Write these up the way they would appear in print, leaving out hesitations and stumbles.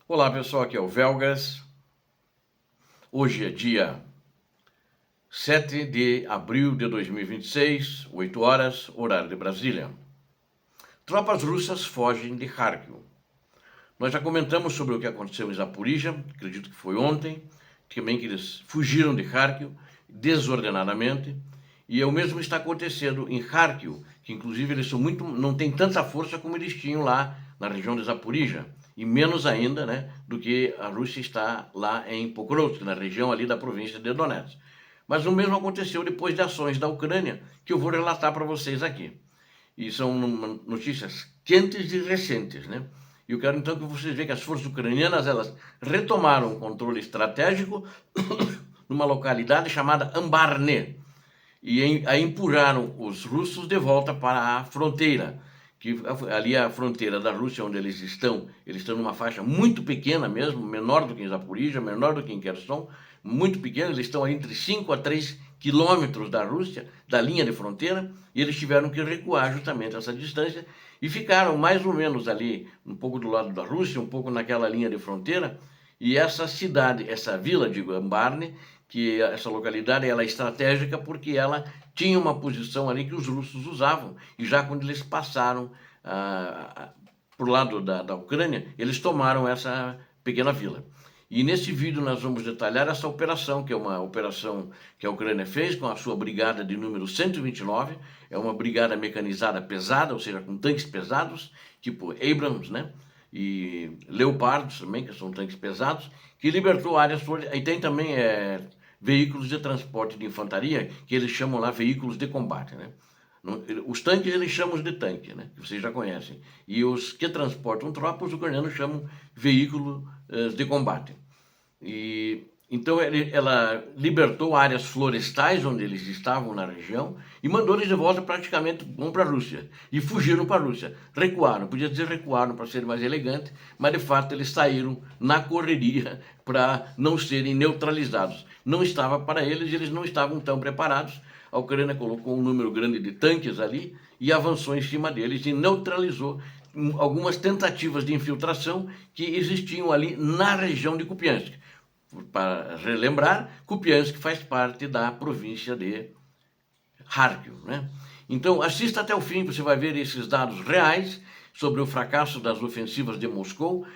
Olá pessoal, aqui é o Velgas. Hoje é dia 7 de abril de 2026, 8 horas, horário de Brasília. Tropas russas fogem de Kharkiv. Nós já comentamos sobre o que aconteceu em Zaporizhia, acredito que foi ontem, também que eles fugiram de Kharkiv desordenadamente, e o mesmo está acontecendo em Kharkiv, que inclusive eles não têm tanta força como eles tinham lá na região de Zaporizhia, e menos ainda, né, do que a Rússia está lá em Pokrovsk, na região ali da província de Donetsk. Mas o mesmo aconteceu depois de ações da Ucrânia, que eu vou relatar para vocês aqui. E são notícias quentes e recentes, né? E eu quero então que vocês vejam que as forças ucranianas elas retomaram o controle estratégico numa localidade chamada Ambarne e aí empurraram os russos de volta para a fronteira, que ali é a fronteira da Rússia onde eles estão numa faixa muito pequena mesmo, menor do que em Zaporizhia, menor do que em Kherson, muito pequena, eles estão entre 5 a 3 quilômetros da Rússia, da linha de fronteira, e eles tiveram que recuar justamente essa distância e ficaram mais ou menos ali, um pouco do lado da Rússia, um pouco naquela linha de fronteira, e essa cidade, essa vila de Ambarne, que essa localidade ela é estratégica porque ela tinha uma posição ali que os russos usavam, e já quando eles passaram por lado da Ucrânia, eles tomaram essa pequena vila. E nesse vídeo nós vamos detalhar essa operação, que é uma operação que a Ucrânia fez com a sua brigada de número 129, é uma brigada mecanizada pesada, ou seja, com tanques pesados, tipo Abrams, né? E Leopardos também, que são tanques pesados, que libertou áreas, e tem também veículos de transporte de infantaria, que eles chamam lá veículos de combate, né? Os tanques eles chamam de tanque, né? Que vocês já conhecem. E os que transportam tropas, os ucranianos chamam veículo de combate. E então ela libertou áreas florestais onde eles estavam na região e mandou eles de volta praticamente para a Rússia. E fugiram para a Rússia. Recuaram, podia dizer recuaram para ser mais elegante, mas de fato eles saíram na correria para não serem neutralizados. Não estava para eles, eles não estavam tão preparados. A Ucrânia colocou um número grande de tanques ali e avançou em cima deles e neutralizou algumas tentativas de infiltração que existiam ali na região de Kupiansk. Para relembrar, Kupiansk faz parte da província de Kharkiv, né? Então, assista até o fim, você vai ver esses dados reais sobre o fracasso das ofensivas de Moscou.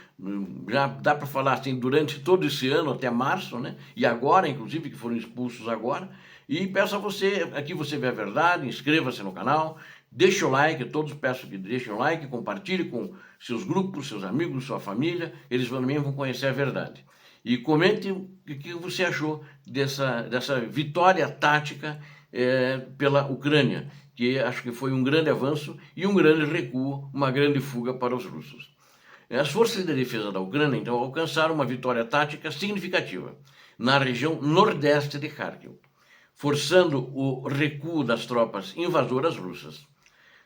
Já dá para falar assim, durante todo esse ano, até março, né? E agora, inclusive, que foram expulsos agora. E peço a você, aqui você vê a verdade, inscreva-se no canal, deixe o like, todos peço que deixem o like, compartilhe com seus grupos, seus amigos, sua família, eles também vão conhecer a verdade. E comente o que você achou dessa vitória tática pela Ucrânia, que acho que foi um grande avanço e um grande recuo, uma grande fuga para os russos. As forças de defesa da Ucrânia, então, alcançaram uma vitória tática significativa na região nordeste de Kharkiv, forçando o recuo das tropas invasoras russas.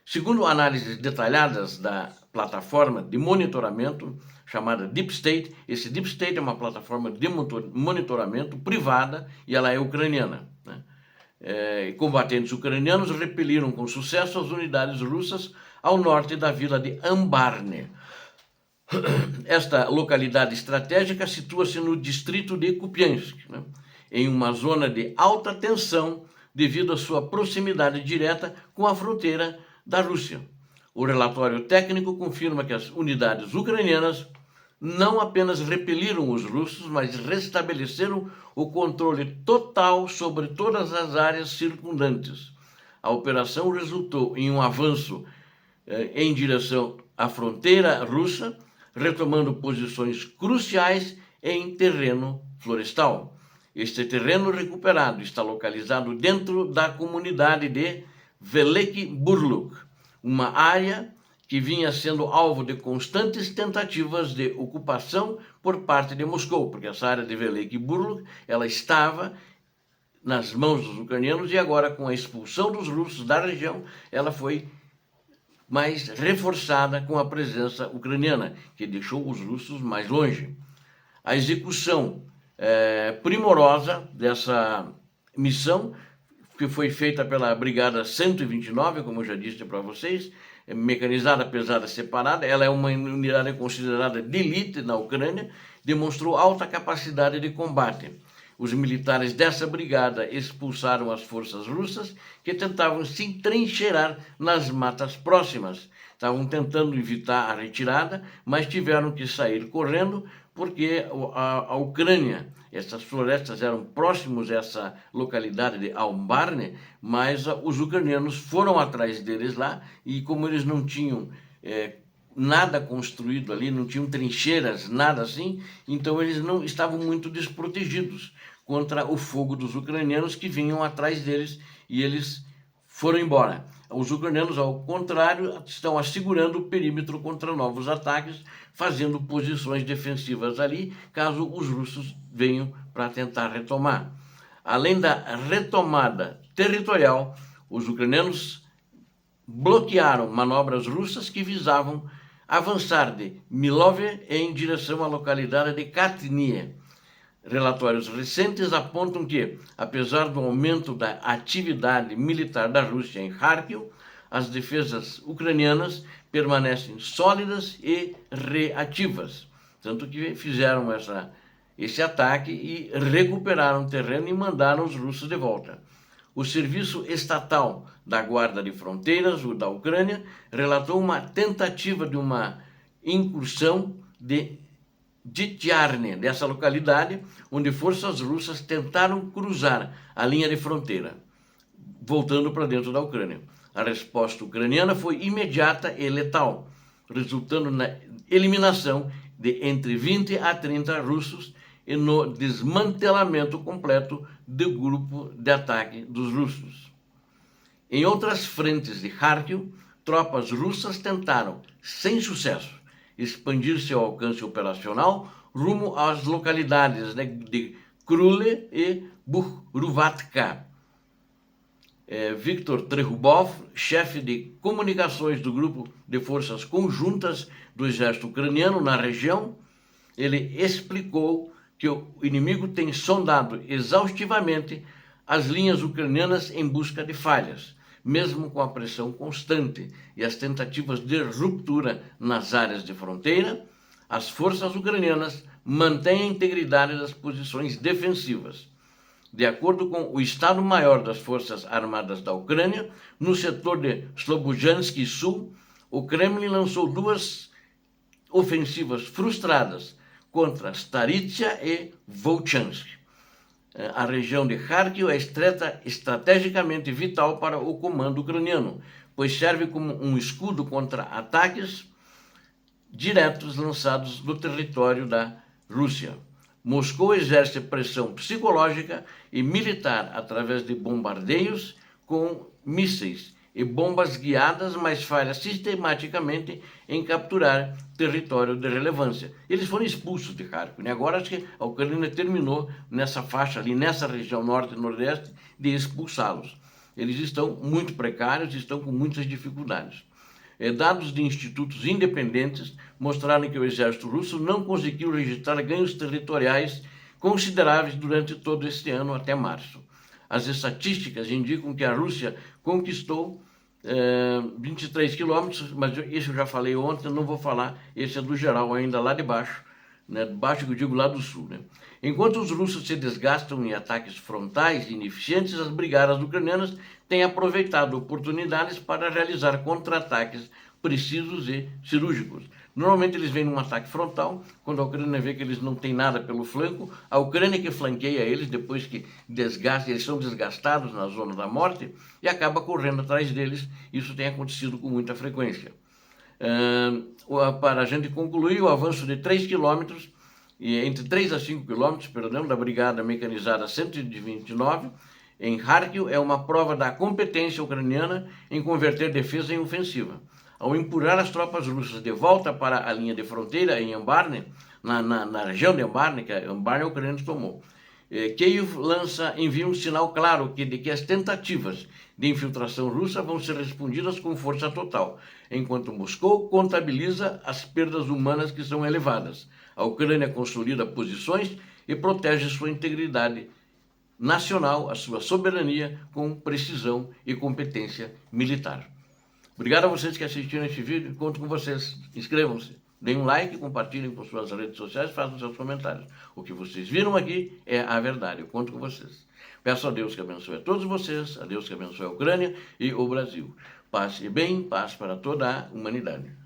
Segundo análises detalhadas da plataforma de monitoramento chamada Deep State, esse Deep State é uma plataforma de monitoramento privada e ela é ucraniana, né? Combatentes ucranianos repeliram com sucesso as unidades russas ao norte da vila de Ambarne. Esta localidade estratégica situa-se no distrito de Kupiansk, né? Em uma zona de alta tensão devido à sua proximidade direta com a fronteira da Rússia. O relatório técnico confirma que as unidades ucranianas não apenas repeliram os russos, mas restabeleceram o controle total sobre todas as áreas circundantes. A operação resultou em um avanço em direção à fronteira russa, retomando posições cruciais em terreno florestal. Este terreno recuperado está localizado dentro da comunidade de Veliki Burluk, uma área que vinha sendo alvo de constantes tentativas de ocupação por parte de Moscou, porque essa área de Veliki Burluk ela estava nas mãos dos ucranianos e agora com a expulsão dos russos da região, ela foi mais reforçada com a presença ucraniana, que deixou os russos mais longe. A execução primorosa dessa missão, que foi feita pela Brigada 129, como eu já disse para vocês, mecanizada, pesada, separada. Ela é uma unidade considerada de elite na Ucrânia, demonstrou alta capacidade de combate. Os militares dessa brigada expulsaram as forças russas que tentavam se entrincheirar nas matas próximas. Estavam tentando evitar a retirada, mas tiveram que sair correndo porque a Ucrânia, essas florestas eram próximos a essa localidade de Albarne, mas os ucranianos foram atrás deles lá e como eles não tinham nada construído ali, não tinham trincheiras, nada assim, então eles não estavam muito desprotegidos contra o fogo dos ucranianos que vinham atrás deles e eles foram embora. Os ucranianos, ao contrário, estão assegurando o perímetro contra novos ataques, fazendo posições defensivas ali, caso os russos venham para tentar retomar. Além da retomada territorial, os ucranianos bloquearam manobras russas que visavam avançar de Milove em direção à localidade de Katnie. Relatórios recentes apontam que, apesar do aumento da atividade militar da Rússia em Kharkiv, as defesas ucranianas permanecem sólidas e reativas. Tanto que fizeram esse ataque e recuperaram terreno e mandaram os russos de volta. O Serviço Estatal da Guarda de Fronteiras, o da Ucrânia, relatou uma tentativa de uma incursão de Ditiarne, dessa localidade, onde forças russas tentaram cruzar a linha de fronteira, voltando para dentro da Ucrânia. A resposta ucraniana foi imediata e letal, resultando na eliminação de entre 20 a 30 russos e no desmantelamento completo do grupo de ataque dos russos. Em outras frentes de Kharkiv, tropas russas tentaram, sem sucesso, expandir seu alcance operacional rumo às localidades de Krule e Bukhruvatka. Viktor Trehubov, chefe de comunicações do Grupo de Forças Conjuntas do Exército Ucraniano na região, ele explicou que o inimigo tem sondado exaustivamente as linhas ucranianas em busca de falhas, mesmo com a pressão constante e as tentativas de ruptura nas áreas de fronteira, as forças ucranianas mantêm a integridade das posições defensivas. De acordo com o Estado-Maior das Forças Armadas da Ucrânia, no setor de Slobojansk Sul, o Kremlin lançou 2 ofensivas frustradas contra Staritsa e Volchansk. A região de Kharkiv é estrategicamente vital para o comando ucraniano, pois serve como um escudo contra ataques diretos lançados no território da Rússia. Moscou exerce pressão psicológica e militar através de bombardeios com mísseis e bombas guiadas, mas falha sistematicamente em capturar território de relevância. Eles foram expulsos de Kharkiv, né? Agora acho que a Ucrânia terminou nessa faixa ali, nessa região norte e nordeste, de expulsá-los. Eles estão muito precários, estão com muitas dificuldades. Dados de institutos independentes mostraram que o exército russo não conseguiu registrar ganhos territoriais consideráveis durante todo este ano até março. As estatísticas indicam que a Rússia conquistou 23 quilômetros, mas isso eu já falei ontem, não vou falar, esse é do geral ainda lá de baixo, né, baixo que eu digo lá do sul. Né? Enquanto os russos se desgastam em ataques frontais e ineficientes, as brigadas ucranianas têm aproveitado oportunidades para realizar contra-ataques precisos e cirúrgicos. Normalmente eles vêm num ataque frontal, quando a Ucrânia vê que eles não têm nada pelo flanco, a Ucrânia que flanqueia eles, depois que eles são desgastados na zona da morte, e acaba correndo atrás deles. Isso tem acontecido com muita frequência. Para a gente concluir, o avanço de 3 quilômetros, entre 3 a 5 quilômetros, perdão, da Brigada Mecanizada 129, em Kharkiv, é uma prova da competência ucraniana em converter defesa em ofensiva. Ao empurrar as tropas russas de volta para a linha de fronteira em Ambarne, na região de Ambarne, que a Ambarne a Ucrânia tomou, Kiev envia um sinal claro de que as tentativas de infiltração russa vão ser respondidas com força total, enquanto Moscou contabiliza as perdas humanas que são elevadas. A Ucrânia consolida posições e protege sua integridade nacional, a sua soberania, com precisão e competência militar. Obrigado a vocês que assistiram este vídeo. Conto com vocês. Inscrevam-se, deem um like, compartilhem com suas redes sociais, façam seus comentários. O que vocês viram aqui é a verdade. Eu conto com vocês. Peço a Deus que abençoe a todos vocês, a Deus que abençoe a Ucrânia e o Brasil. Paz e bem, paz para toda a humanidade.